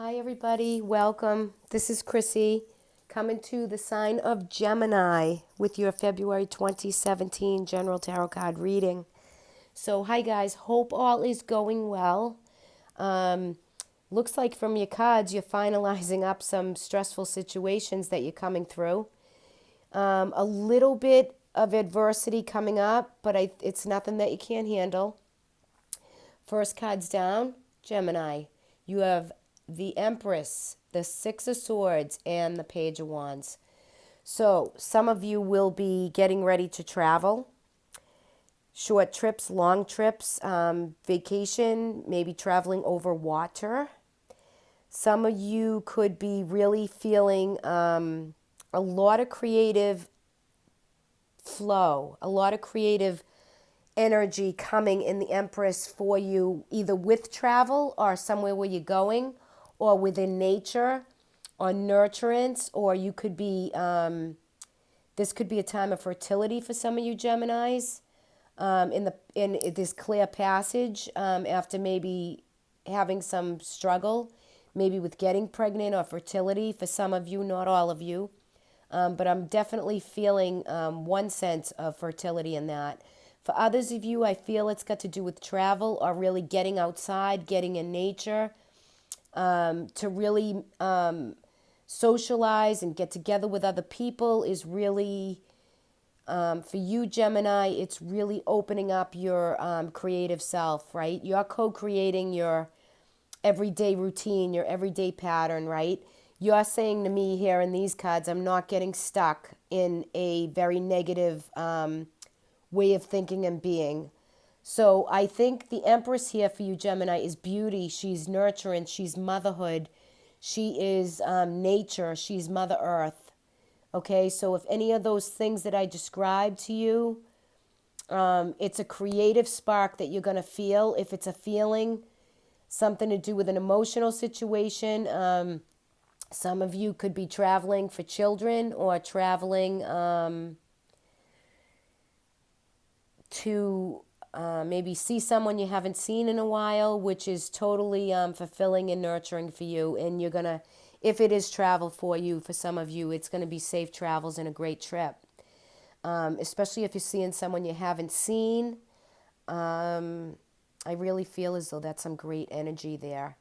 Hi, everybody. Welcome. This is Chrissy coming to the sign of Gemini with your February 2017 General Tarot card reading. So, hi, guys. Hope all is going well. Um, Looks like from your cards, you're finalizing up some stressful situations that you're coming through. A little bit of adversity coming up, but it's nothing that you can't handle. First card's down, Gemini. You have the Empress, the Six of Swords, and the Page of Wands. So, some of you will be getting ready to travel. Short trips, long trips, vacation, maybe traveling over water. Some of you could be really feeling a lot of creative flow, a lot of creative energy coming in the Empress for you, either with travel or somewhere where you're going, or within nature, or nurturance, or you could be, this could be a time of fertility for some of you Geminis, in this clear passage, after maybe having some struggle, maybe with getting pregnant or fertility for some of you, not all of you. But I'm definitely feeling one sense of fertility in that. For others of you, I feel it's got to do with travel or really getting outside, getting in nature, to really socialize and get together with other people is really, for you, Gemini, it's really opening up your creative self, right? You're co-creating your everyday routine, your everyday pattern, right? You're saying to me here in these cards, I'm not getting stuck in a very negative way of thinking and being. So I think the Empress here for you, Gemini, is beauty. She's nurturing. She's motherhood. She is nature. She's Mother Earth. Okay, so if any of those things that I described to you, it's a creative spark that you're going to feel. If it's a feeling, something to do with an emotional situation, some of you could be traveling for children or traveling to maybe see someone you haven't seen in a while, which is totally fulfilling and nurturing for you. And you're going to, if it is travel for you, for some of you, it's going to be safe travels and a great trip. Especially if you're seeing someone you haven't seen. I really feel as though that's some great energy there.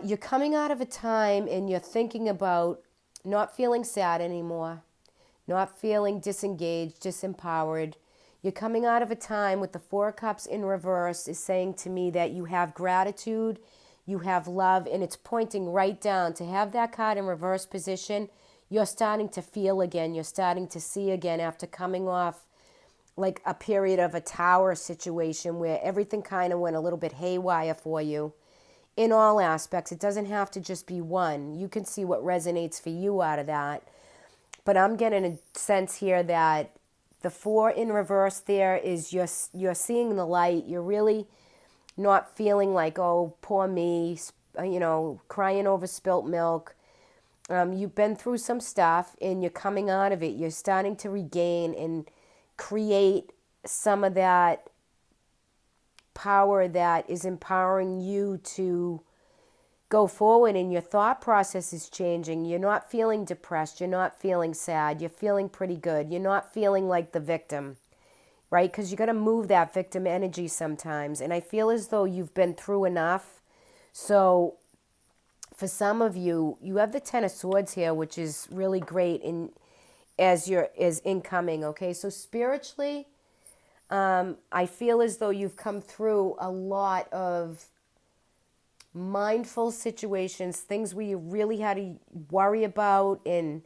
You're coming out of a time and you're thinking about not feeling sad anymore, not feeling disengaged, disempowered. You're coming out of a time with the Four of Cups in reverse is saying to me that you have gratitude, you have love, and it's pointing right down. To have that card in reverse position, you're starting to feel again, you're starting to see again after coming off like a period of a tower situation where everything kind of went a little bit haywire for you in all aspects. It doesn't have to just be one. You can see what resonates for you out of that. But I'm getting a sense here that the four in reverse there is you're seeing the light. You're really not feeling like, oh, poor me, crying over spilt milk. You've been through some stuff and you're coming out of it. You're starting to regain and create some of that power that is empowering you to go forward, and your thought process is changing. You're not feeling depressed. You're not feeling sad. You're feeling pretty good. You're not feeling like the victim, right? Because you got to move that victim energy sometimes. And I feel as though you've been through enough. So for some of you, you have the Ten of Swords here, which is really great as incoming, okay? So spiritually, I feel as though you've come through a lot of mindful situations, things where you really had to worry about, and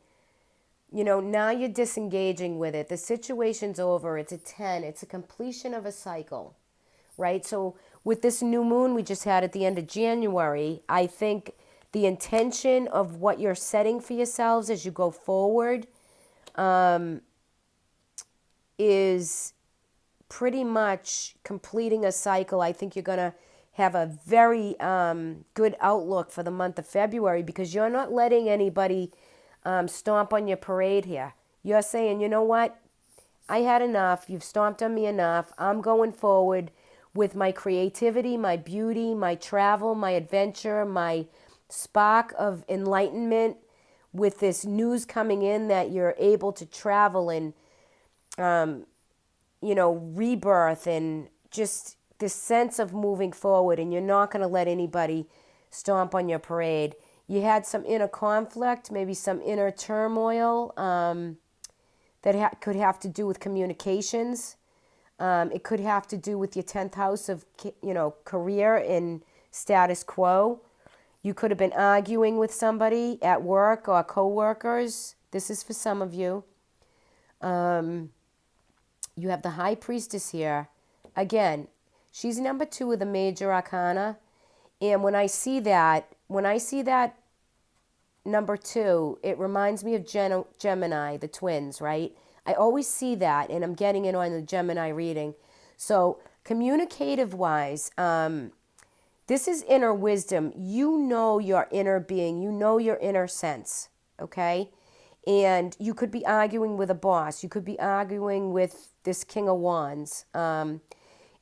now you're disengaging with it. The situation's over. It's a 10. It's a completion of a cycle, right? So with this new moon we just had at the end of January, I think the intention of what you're setting for yourselves as you go forward is pretty much completing a cycle. I think you're going to have a very good outlook for the month of February because you're not letting anybody stomp on your parade here. You're saying, you know what? I had enough. You've stomped on me enough. I'm going forward with my creativity, my beauty, my travel, my adventure, my spark of enlightenment, with this news coming in that you're able to travel and, rebirth and just this sense of moving forward, and you're not going to let anybody stomp on your parade. You had some inner conflict, maybe some inner turmoil that could have to do with communications. It could have to do with your 10th house of, career and status quo. You could have been arguing with somebody at work or coworkers. This is for some of you. You have the High Priestess here. Again, she's number 2 of the major arcana. And when I see that number 2, it reminds me of Gemini, the twins, right? I always see that, and I'm getting it on the Gemini reading. So communicative-wise, this is inner wisdom. You know your inner being. You know your inner sense, okay? And you could be arguing with a boss. You could be arguing with this King of Wands.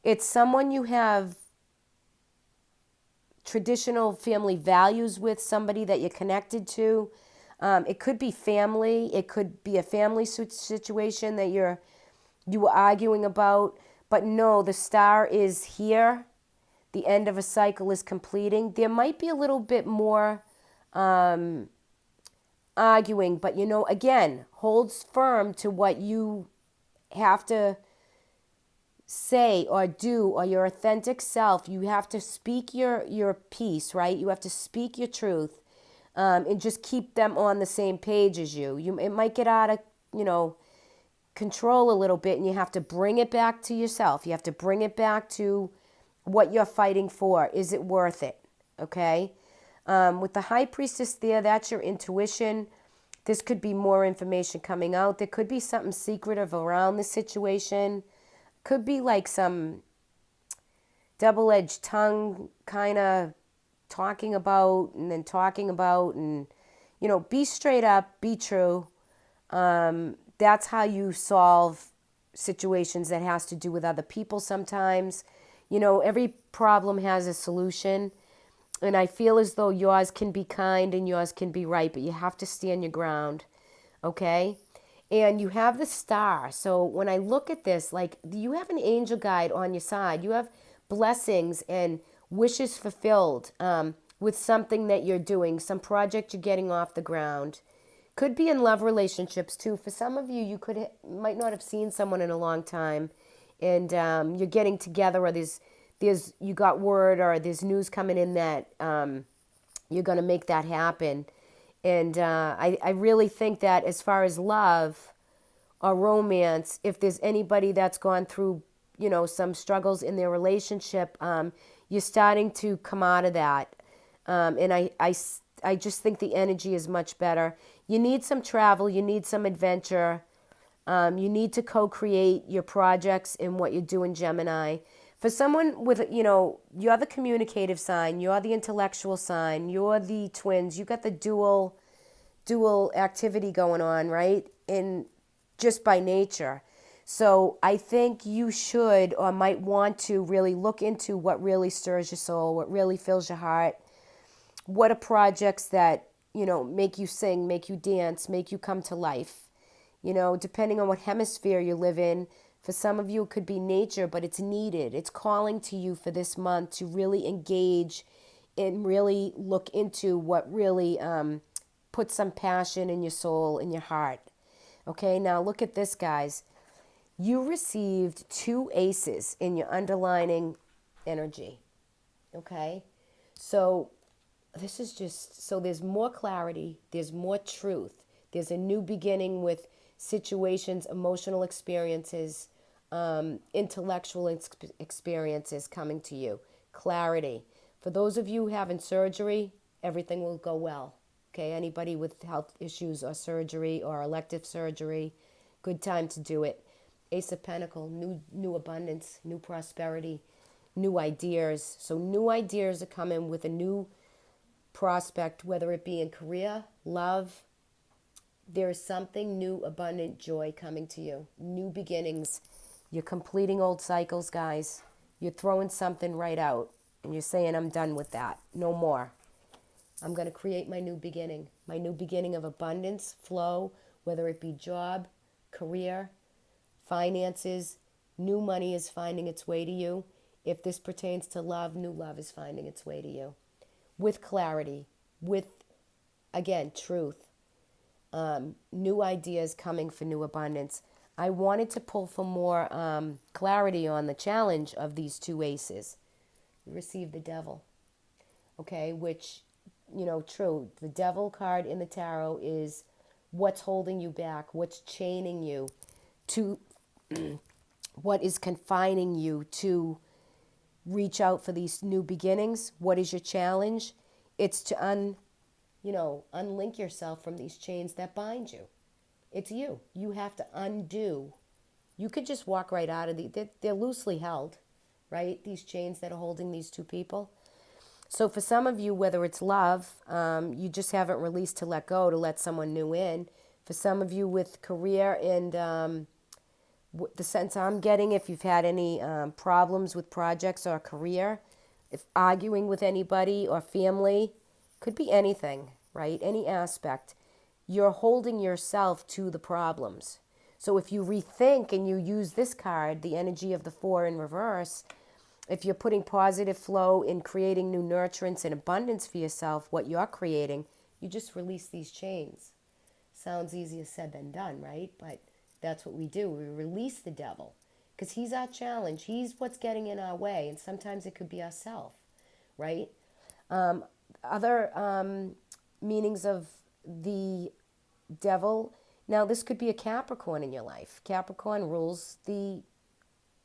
It's someone you have traditional family values with, somebody that you're connected to. It could be family. It could be a family situation that you were arguing about. But no, the star is here. The end of a cycle is completing. There might be a little bit more arguing, but again, holds firm to what you have to say or do, or your authentic self. You have to speak your piece, right? You have to speak your truth, and just keep them on the same page as you. It might get out of, control a little bit, and you have to bring it back to yourself. You have to bring it back to what you're fighting for. Is it worth it? Okay? With the High Priestess there, that's your intuition. This could be more information coming out. There could be something secretive around the situation. Could be like some double-edged tongue kind of talking about and be straight up, be true. That's how you solve situations that has to do with other people sometimes. Every problem has a solution. And I feel as though yours can be kind and yours can be right, but you have to stand your ground, okay? And you have the star. So when I look at this, like, you have an angel guide on your side. You have blessings and wishes fulfilled with something that you're doing, some project you're getting off the ground. Could be in love relationships too. For some of you, might not have seen someone in a long time, and you're getting together, or you got word, or there's news coming in that you're going to make that happen. And I really think that as far as love or romance, if there's anybody that's gone through, some struggles in their relationship, you're starting to come out of that. And I just think the energy is much better. You need some travel. You need some adventure. You need to co-create your projects and what you do in Gemini. For someone with, you're the communicative sign, you're the intellectual sign, you're the twins, you got the dual activity going on, right? And just by nature. So I think you should, or might want to, really look into what really stirs your soul, what really fills your heart. What are projects that, make you sing, make you dance, make you come to life? Depending on what hemisphere you live in. For some of you, it could be nature, but it's needed. It's calling to you for this month to really engage and really look into what really puts some passion in your soul, in your heart. Okay, now look at this, guys. You received 2 aces in your underlining energy. Okay, so this is just, so there's more clarity, there's more truth, there's a new beginning with situations, emotional experiences, intellectual experiences coming to you. Clarity. For those of you having surgery, everything will go well. Okay, anybody with health issues or surgery or elective surgery, good time to do it. Ace of Pentacles, new abundance, new prosperity, new ideas. So new ideas are coming with a new prospect, whether it be in career, love. There is something new, abundant joy coming to you. New beginnings. You're completing old cycles, guys. You're throwing something right out and you're saying, I'm done with that. No more. I'm going to create my new beginning of abundance, flow, whether it be job, career, finances. New money is finding its way to you. If this pertains to love, new love is finding its way to you. With clarity, with, again, truth. New ideas coming for new abundance. I wanted to pull for more clarity on the challenge of these two aces. You receive the devil, okay, which, true. The devil card in the tarot is what's holding you back, what's chaining you to, what is confining you to reach out for these new beginnings. What is your challenge? It's to unlink yourself from these chains that bind you. It's you. You have to undo. You could just walk right out of they're loosely held, right? These chains that are holding these two people. So for some of you, whether it's love, you just haven't released to let go, to let someone new in. For some of you with career and the sense I'm getting, if you've had any problems with projects or career, if arguing with anybody or family, could be anything, right? Any aspect. You're holding yourself to the problems. So if you rethink and you use this card, the energy of the 4 in reverse, if you're putting positive flow in creating new nurturance and abundance for yourself, what you're creating, you just release these chains. Sounds easier said than done, right? But that's what we do. We release the devil because he's our challenge. He's what's getting in our way. And sometimes it could be ourselves, right? Other meanings of the devil. Now, this could be a Capricorn in your life. Capricorn rules the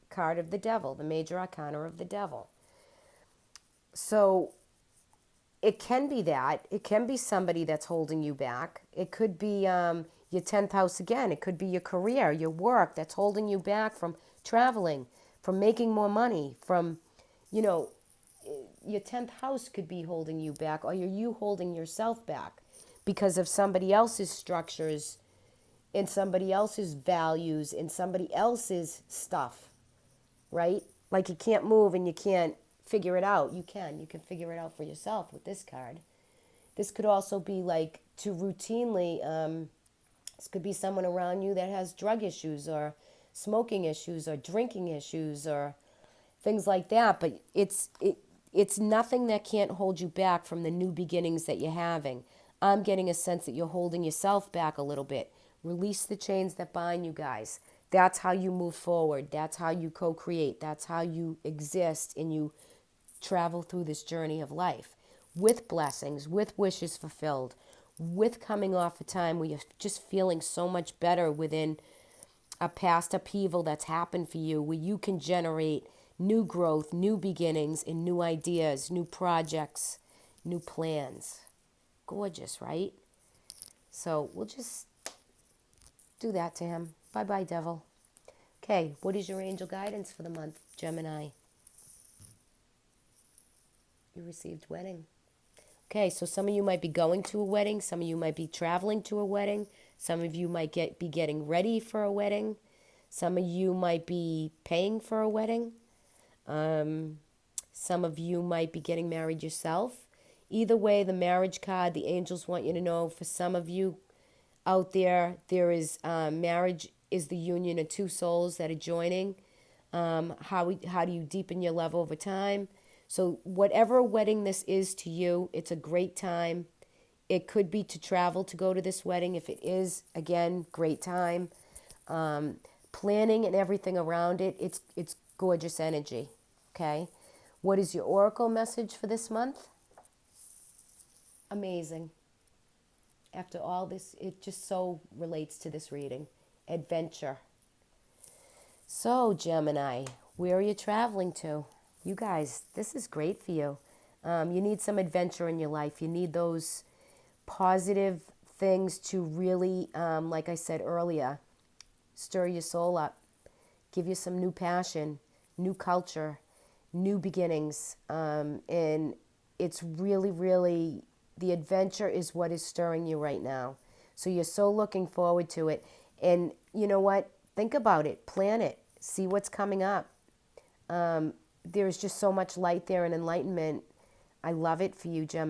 card of the devil, the major arcana of the devil. So it can be that. It can be somebody that's holding you back. It could be your 10th house again. It could be your career, your work that's holding you back from traveling, from making more money, from, your 10th house could be holding you back, or you holding yourself back because of somebody else's structures and somebody else's values and somebody else's stuff, right? Like you can't move and you can't figure it out. You can figure it out for yourself with this card. This could also be like to routinely, this could be someone around you that has drug issues or smoking issues or drinking issues or things like that. But it's nothing that can't hold you back from the new beginnings that you're having. I'm getting a sense that you're holding yourself back a little bit. Release the chains that bind you guys. That's how you move forward. That's how you co-create. That's how you exist and you travel through this journey of life with blessings, with wishes fulfilled, with coming off a time where you're just feeling so much better within a past upheaval that's happened for you, where you can generate new growth, new beginnings, and new ideas, new projects, new plans. Gorgeous, right? So we'll just do that to him. Bye-bye, devil. Okay, what is your angel guidance for the month, Gemini? You received wedding. Okay, so some of you might be going to a wedding. Some of you might be traveling to a wedding. Some of you might be getting ready for a wedding. Some of you might be paying for a wedding. Some of you might be getting married yourself. Either way, the marriage card, the angels want you to know, for some of you out there, there is marriage is the union of two souls that are joining. How do you deepen your love over time? So whatever wedding this is to you, it's a great time. It could be to travel to go to this wedding. If it is, again, great time. Planning and everything around it, it's gorgeous energy. Okay? What is your oracle message for this month? Amazing. After all this, it just so relates to this reading. Adventure. So, Gemini, where are you traveling to? You guys, this is great for you. You need some adventure in your life. You need those positive things to really, like I said earlier, stir your soul up, give you some new passion, new culture, new beginnings. And it's really, really, the adventure is what is stirring you right now. So you're so looking forward to it. And you know what? Think about it. Plan it. See what's coming up. there is just so much light there and enlightenment. I love it for you, Gemini.